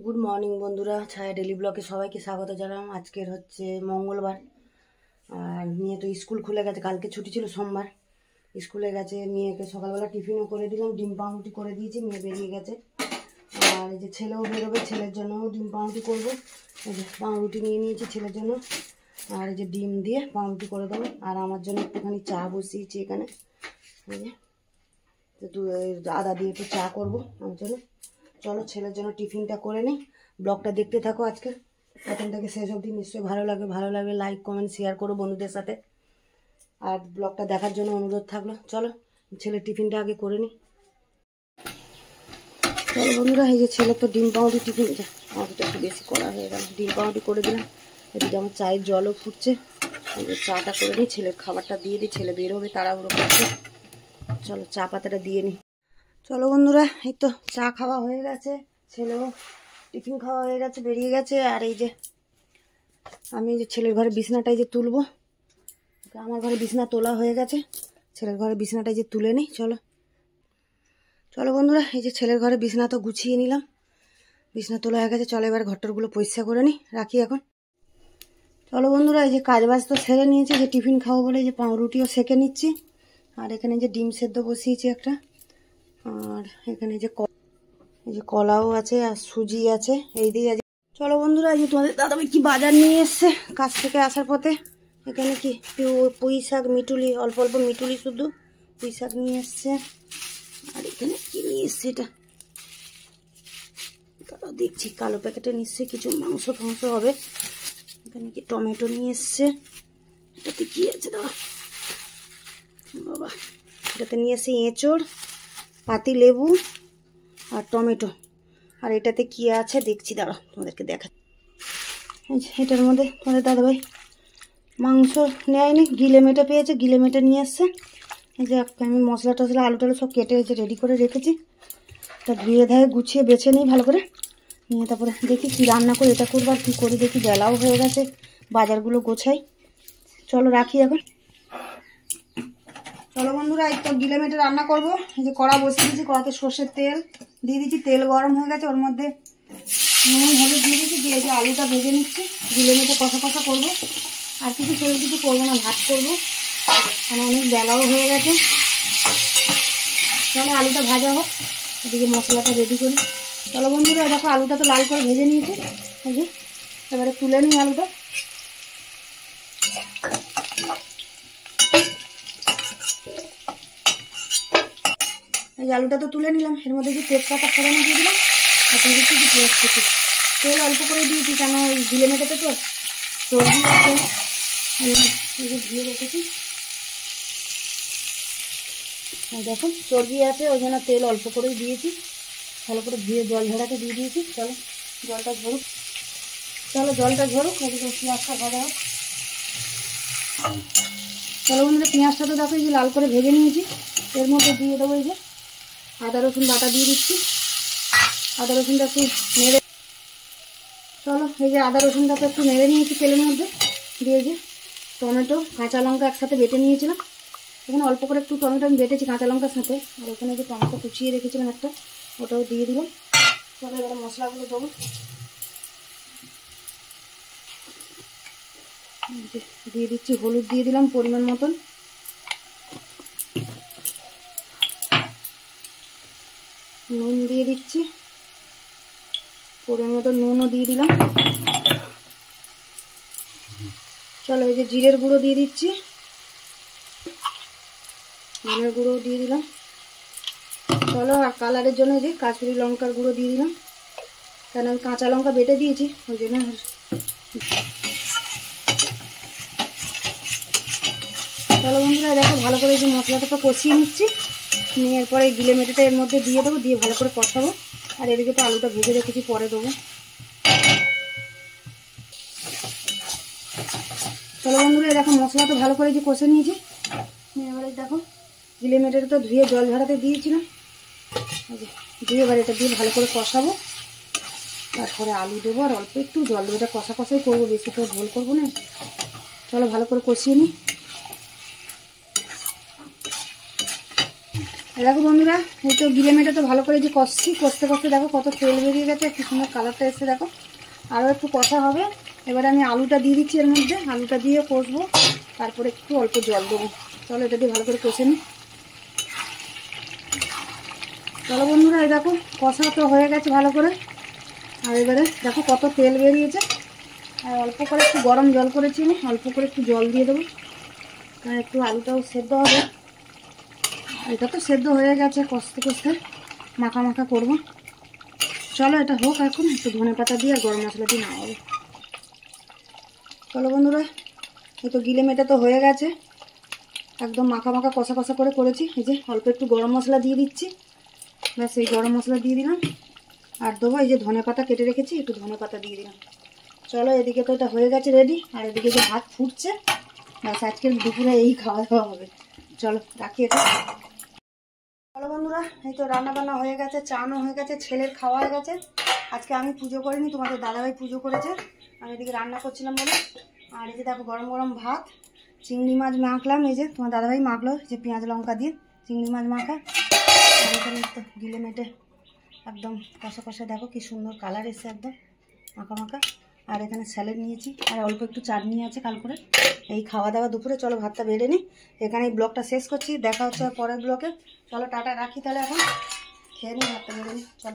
Good morning বন্ধুরা, ছায়া daily ব্লগে সবাইকে স্বাগত জানাম। আজকের হচ্ছে মঙ্গলবার, আর মেয়ে তো স্কুল খুলে গেছে, কালকে ছুটি ছিল সোমবার। স্কুলে গেছে, মেয়েকে সকালবেলা টিফিনও করে দিলাম, ডিম পাউরুটি করে দিয়েছি, মেয়ে বেরিয়ে গেছে। আর এই যে ছেলেও বেরোবে, ছেলের জন্যও ডিম পাউরুটি করবো। এই যে পাউরুটি নিয়ে নিয়েছি ছেলের জন্য, আর এই যে ডিম দিয়ে পাউরুটি করে দেবো। আর আমার জন্য একটুখানি চা বসিয়েছি এখানে, এই যে আদা দিয়ে একটু চা করবো আমার জন্য। চলো ছেলের জন্য টিফিনটা করে নিই। ব্লগটা দেখতে থাকো আজকে প্রথম থেকে শেষ অবধি, নিশ্চয়ই ভালো লাগবে। লাইক কমেন্ট শেয়ার করো বন্ধুদের সাথে, আর ব্লগটা দেখার জন্য অনুরোধ থাকলো। চলো ছেলের টিফিনটা আগে করে নিই। চলো বন্ধুরা, এই যে ছেলে তো ডিম পাউরুটি টিফিন, পাউরুটিটা একটু বেশি করা হয়ে গেল, ডিম পাউরুটি করে দিলাম। এদিকে আমার চায়ের জলও ফুটছে, চাটা করে নিই, ছেলের খাবারটা দিয়ে দিই, ছেলে বেরোবে তাড়াহুড়ো করছে। চলো চা পাতাটা দিয়ে নিই। চলো বন্ধুরা, এই তো চা খাওয়া হয়ে গেছে, ছেলেও টিফিন খাওয়া হয়ে গেছে, বেরিয়ে গেছে। আর এই যে আমি যে ছেলের ঘরে বিছনাটাই যে তুলবো, আমার ঘরে বিছনা তোলা হয়ে গেছে, ছেলের ঘরে বিছনাটাই যে তুলে নিই। চলো চলো বন্ধুরা, এই যে ছেলের ঘরে বিছনা তো গুছিয়ে নিলাম, বিছনা তোলা হয়ে গেছে। চলো এবার ঘরটরগুলো পরিষ্কার করে নিই, রাখি এখন। চলো বন্ধুরা, এই যে কাজ বাজ তো সেরে নিয়েছি, যে টিফিন খাবো বলে যে পাউরুটিও সেঁকে নিচ্ছি। আর এখানে যে ডিম সেদ্ধ বসিয়েছি একটা, আর এখানে যে কলাও আছে, আর সুজি আছে, এই দিয়ে আছে। চলো বন্ধুরা, এই যে তোমাদের দাদাভাই কি বাজার নিয়ে এসছে কাজ থেকে আসার পথে। এখানে কি পুঁই শাক, মিটুলি, অল্প অল্প মিটুলি, শুধু পুঁই শাক নিয়ে এসছে। আর এখানে কি নিয়ে এসছে, এটা তারা দেখছি কালো প্যাকেটে নিচ্ছে, কিছু মাংস ফাংস হবে। এখানে কি টমেটো নিয়ে এসছে, এটাতে কি আছে দাদা বাবা, এটাতে নিয়ে এসছে এঁচড়, পাতি লেবু আর টমেটো। আর এটাতে কি আছে দেখছি, দাঁড়া তোমাদেরকে দেখা। এটার মধ্যে তোমাদের দাদাভাই মাংস নেয়নি, গিলে মেটে পেয়েছে, গিলে মেটে নিয়ে এসছে। এই যে আমি মশলা টশলা আলু টালু সব কেটে রেডি করে রেখেছি। তা ধুয়ে ধায়ে গুছিয়ে বেছে নিই ভালো করে, নিয়ে তারপরে দেখি কি রান্না করে, এটা করবো আর কী করি দেখি। বেলাও হয়ে গেছে, বাজারগুলো গোছাই। চলো রাখি এখন। চলো বন্ধুরা, এই তো গিলে মেটে রান্না করবো। এই যে কড়া বসিয়ে দিয়েছি, কড়াতে সর্ষের তেল দিয়ে দিচ্ছি, তেল গরম হয়ে গেছে, ওর মধ্যে নুন হলুদ দিয়ে দিচ্ছি, দিয়ে যে আলুটা ভেজে নিচ্ছি, গিলে মেটে কষা কষা করবো। আর কিছু করবো না, ভাত করবো, মানে অনেক বেলাও হয়ে গেছে। চলো আলুটা ভাজা হোক, এদিকে মশলাটা রেডি করি। চলো বন্ধুরা, দেখো আলুটা তো লাল করে ভেজে নিয়েছি, এই যে এবারে তুলে নিই আলুটা। এই যে আলুটা তো তুলে নিলাম, এর মধ্যে যে তেজপাতা ফোড়ানো দিয়ে দিলাম, আর দিচ্ছি যে পেঁয়াজ কুচি। তেল অল্প করে দিয়েছি, কেন ওই গিলে মেটেতে তো চর্বি আছে, ধুয়ে রেখেছি। দেখো চর্বি আছে, ওই জন্য তেল অল্প করেই দিয়েছি, ভালো করে ধুয়ে জল ঝরাতে দিয়ে দিয়েছি। চলো জলটা ঝরুক, জলটা ঝরুক, এদিকে পেঁয়াজটা ভাজা হোক। চলো বন্ধুরা, পেঁয়াজটা তো দেখো এই যে লাল করে ভেজে নিয়েছি, এর মধ্যে দিয়ে দেবো এই যে আদা রসুন বাটা দিয়ে দিচ্ছি। আদা রসুনটা একটু নেড়ে, চলো এই যে আদা রসুনটাকে একটু নেড়ে নিয়েছি তেলের মধ্যে, দিয়ে যে টমেটো কাঁচা লঙ্কা একসাথে বেটে নিয়েছিলাম, এখানে অল্প করে একটু টমেটো আমি বেটেছি কাঁচা লঙ্কার সাথে। আর এখানে যে টমেটো কুচিয়ে রেখেছিলাম একটা, ওটাও দিয়ে দিলাম। চলো এবারে মশলাগুলো দেবো, দিয়ে দিচ্ছি হলুদ, দিয়ে দিলাম পরিমাণ মতন, নুন দিয়ে দিচ্ছি পরিমাণ মতন, নুনও দিয়ে দিলাম। চলো এই যে জিরের গুঁড়ো দিয়ে দিচ্ছি, জিরের গুঁড়ো দিয়ে দিলাম। চলো আর কালারের জন্য যে কাশ্মীরি লঙ্কার গুঁড়ো দিয়ে দিলাম, কারণ আমি কাঁচা লঙ্কা বেটে দিয়েছি ওই জন্য। চলো বন্ধুরা, দেখো ভালো করে এই যে মশলাটা কষিয়ে নিচ্ছি, নিয়ে এরপরে এই গিলে মেটেটা এর মধ্যে দিয়ে দেবো, দিয়ে ভালো করে কষাবো। আর এদিকে তো আলুটা ভেজে রেখেছি, পরে দেবো। চলো বন্ধুরা, দেখো মশলা তো ভালো করে যে কষে নিয়েছি, এবারে দেখো গিলে মেটেটা তো ধুয়ে জল ঝরাতে দিয়েছিলাম, দিয়ে এবার এটা দিয়ে ভালো করে কষাবো, তারপরে আলু দেবো আর অল্প একটু জল দেবো। এটা কষা কষাই করবো, বেশি করে ঝোল করবো না। চলো ভালো করে কষিয়ে নিই। দেখো বন্ধুরা, এই তো গিলে মেটে তো ভালো করে যে কষছি, কষতে কষতে দেখো কত তেল বেরিয়ে গেছে, একটু সুন্দর কালারটা এসে দেখো। আরও একটু কষা হবে। এবারে আমি আলুটা দিয়ে দিচ্ছি এর মধ্যে, আলুটা দিয়ে কষবো, তারপরে একটু অল্প জল দেবো। চলো এটা দিয়ে ভালো করে কষে নিই। চলো বন্ধুরা, এই দেখো কষা তো হয়ে গেছে ভালো করে। আর এবারে দেখো কত তেল বেরিয়েছে। আর অল্প করে একটু গরম জল করেছি, আমি অল্প করে একটু জল দিয়ে দেবো, কারণ একটু আলুটাও সেদ্ধ হবে। এটা তো সেদ্ধ হয়ে গেছে, কষতে কষতে মাখা মাখা করবো। চলো এটা হোক, এখন একটু ধনে পাতা দিয়ে আর গরম মশলা দিয়ে নামাবো। চলো বন্ধুরা, এই তো গিলে মেটে তো হয়ে গেছে, একদম মাখা মাখা কষা কষা করে করেছি। এই যে অল্প একটু গরম মশলা দিয়ে দিচ্ছি, ব্যাস এই গরম মশলা দিয়ে দিলাম। আর দেবো এই যে ধনে পাতা কেটে রেখেছি, একটু ধনে পাতা দিয়ে দিলাম। চলো এদিকে তো এটা হয়ে গেছে রেডি, আর এদিকে যে ভাত ফুটছে, ব্যাস আজকের দুপুরে এই খাওয়া দাওয়া হবে। চলো রাখি এটা। চলো বন্ধুরা, এই তো রান্না বান্না হয়ে গেছে, চানও হয়ে গেছে, ছেলের খাওয়া হয়ে গেছে। আজকে আমি পুজো করিনি, তোমাদের দাদাভাই পুজো করেছে, আমি এদিকে রান্না করছিলাম বলে। আর এই যে দেখো গরম গরম ভাত, চিংড়ি মাছ মাখলাম, এই যে তোমার দাদাভাই মাখলো যে পেঁয়াজ লঙ্কা দিয়ে চিংড়ি মাছ মাখা। আর এখানে তো গিলে মেটে একদম কষা কষা, দেখো কি সুন্দর কালার এসছে, একদম মাখা মাখা। আর এখানে স্যালাড নিয়েছি, আর অল্প একটু চাটনি আছে কাল করে। এই খাওয়া দাওয়া দুপুরে। চলো ভাতটা বেড়ে নিই, এখানে এই ব্লগটা শেষ করছি, দেখা হচ্ছে পরের ব্লগে। চলো টাটা, রাখি তাহলে, এখন খেয়ে নিই, ভাতটা বেড়ে নিই। চলো।